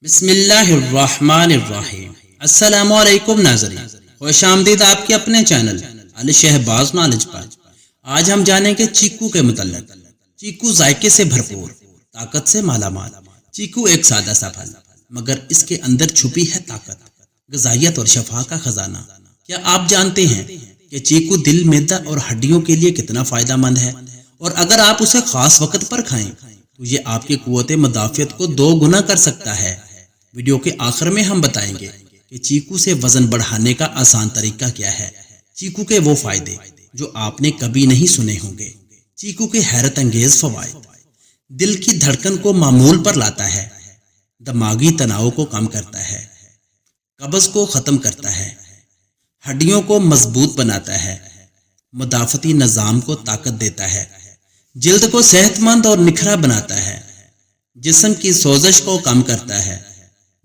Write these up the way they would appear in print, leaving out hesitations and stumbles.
بسم اللہ الرحمن الرحیم۔ السلام علیکم ناظرین، خوش آمدید آپ کے اپنے چینل علی شہباز نالج پر۔ آج ہم جانیں گے چیکو کے متعلق۔ چیکو ذائقے سے بھرپور، طاقت سے مالا مال۔ چیکو ایک سادہ سا پھل، مگر اس کے اندر چھپی ہے طاقت، غذائیت اور شفا کا خزانہ۔ کیا آپ جانتے ہیں کہ چیکو دل، معدہ اور ہڈیوں کے لیے کتنا فائدہ مند ہے؟ اور اگر آپ اسے خاص وقت پر کھائیں تو یہ آپ کی قوت مدافعت کو 2 گنا کر سکتا ہے۔ ویڈیو کے آخر میں ہم بتائیں گے کہ چیکو سے وزن بڑھانے کا آسان طریقہ کیا ہے، چیکو کے وہ فائدے جو آپ نے کبھی نہیں سنے ہوں گے، چیکو کے حیرت انگیز فوائد۔ دل کی دھڑکن کو معمول پر لاتا ہے، دماغی تناؤ کو کم کرتا ہے، قبض کو ختم کرتا ہے، ہڈیوں کو مضبوط بناتا ہے، مدافعتی نظام کو طاقت دیتا ہے، جلد کو صحت مند اور نکھرا بناتا ہے، جسم کی سوزش کو کم کرتا ہے،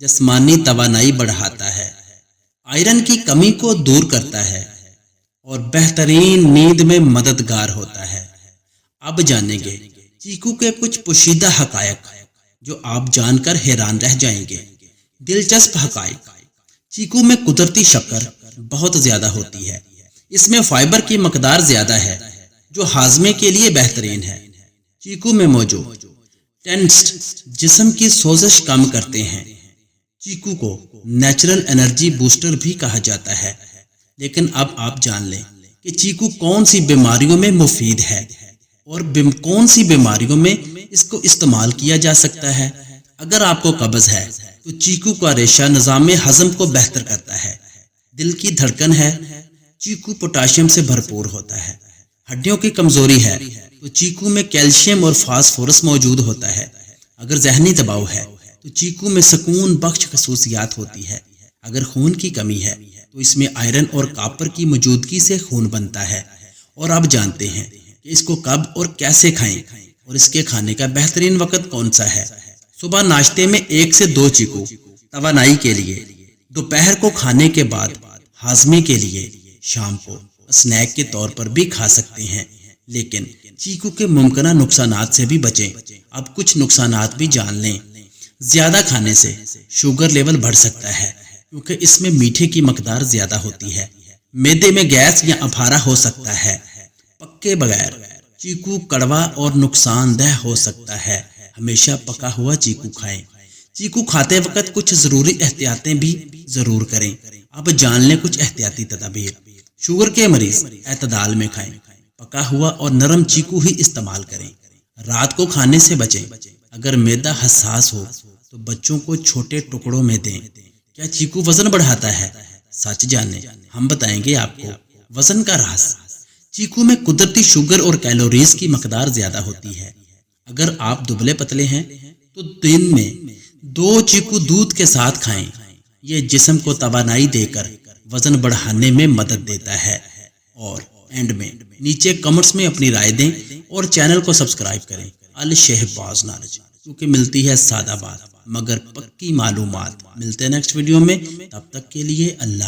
جسمانی توانائی بڑھاتا ہے، آئرن کی کمی کو دور کرتا ہے اور بہترین نیند میں مددگار ہوتا ہے۔ اب جانیں گے چیکو کے کچھ پوشیدہ حقائق جو آپ جان کر حیران رہ جائیں گے۔ دلچسپ حقائق: چیکو میں قدرتی شکر بہت زیادہ ہوتی ہے۔ اس میں فائبر کی مقدار زیادہ ہے جو ہاضمے کے لیے بہترین ہے۔ چیکو میں موجود ٹینسٹ جسم کی سوزش کم کرتے ہیں۔ چیکو کو نیچرل انرجی بوسٹر بھی کہا جاتا ہے۔ لیکن اب آپ جان لیں کہ چیکو کون سی بیماریوں میں مفید ہے اور کون سی بیماریوں میں اس کو استعمال کیا جا سکتا ہے۔ اگر آپ کو قبض ہے تو چیکو کا ریشہ نظام ہضم کو بہتر کرتا ہے۔ دل کی دھڑکن ہے، چیکو پوٹاشیم سے بھرپور ہوتا ہے۔ ہڈیوں کی کمزوری ہے تو چیکو میں کیلشیم اور فاسفورس موجود ہوتا ہے۔ اگر ذہنی دباؤ ہے تو چیکو میں سکون بخش خصوصیات ہوتی ہے۔ اگر خون کی کمی ہے تو اس میں آئرن اور کاپر کی موجودگی سے خون بنتا ہے۔ اور اب جانتے ہیں کہ اس کو کب اور کیسے کھائیں اور اس کے کھانے کا بہترین وقت کون سا ہے۔ صبح ناشتے میں 1 سے 2 چیکو توانائی کے لیے، دوپہر کو کھانے کے بعد ہاضمے کے لیے، شام کو اسنیک کے طور پر بھی کھا سکتے ہیں۔ لیکن چیکو کے ممکنہ نقصانات سے بھی بچیں۔ اب کچھ نقصانات بھی جان لیں۔ زیادہ کھانے سے شوگر لیول بڑھ سکتا ہے کیونکہ اس میں میٹھے کی مقدار زیادہ ہوتی ہے۔ معدے میں گیس یا اپھارا ہو سکتا ہے۔ پکے بغیر چیکو کڑوا اور نقصان دہ ہو سکتا ہے۔ ہمیشہ پکا ہوا چیکو کھائیں۔ چیکو کھاتے وقت کچھ ضروری احتیاطیں بھی ضرور کریں۔ اب جان لیں کچھ احتیاطی تدابیر۔ شوگر کے مریض اعتدال میں کھائیں۔ پکا ہوا اور نرم چیکو ہی استعمال کریں۔ رات کو کھانے سے بچیں۔ اگر معدہ حساس ہو تو بچوں کو چھوٹے ٹکڑوں میں دیں۔ کیا چیکو وزن بڑھاتا ہے؟ سچ جانیں، ہم بتائیں گے آپ کو وزن کا راز۔ چیکو میں قدرتی شوگر اور کیلوریز کی مقدار زیادہ ہوتی ہے۔ اگر آپ دبلے پتلے ہیں تو دن میں 2 چیکو دودھ کے ساتھ کھائیں۔ یہ جسم کو توانائی دے کر وزن بڑھانے میں مدد دیتا ہے۔ اور اینڈ میں نیچے کمنٹس میں اپنی رائے دیں اور چینل کو سبسکرائب کریں علی شہباز نالج، کیونکہ ملتی ہے سادہ بات مگر پکی معلومات۔ ملتے ہیں نیکسٹ ویڈیو میں، تب تک کے لیے اللہ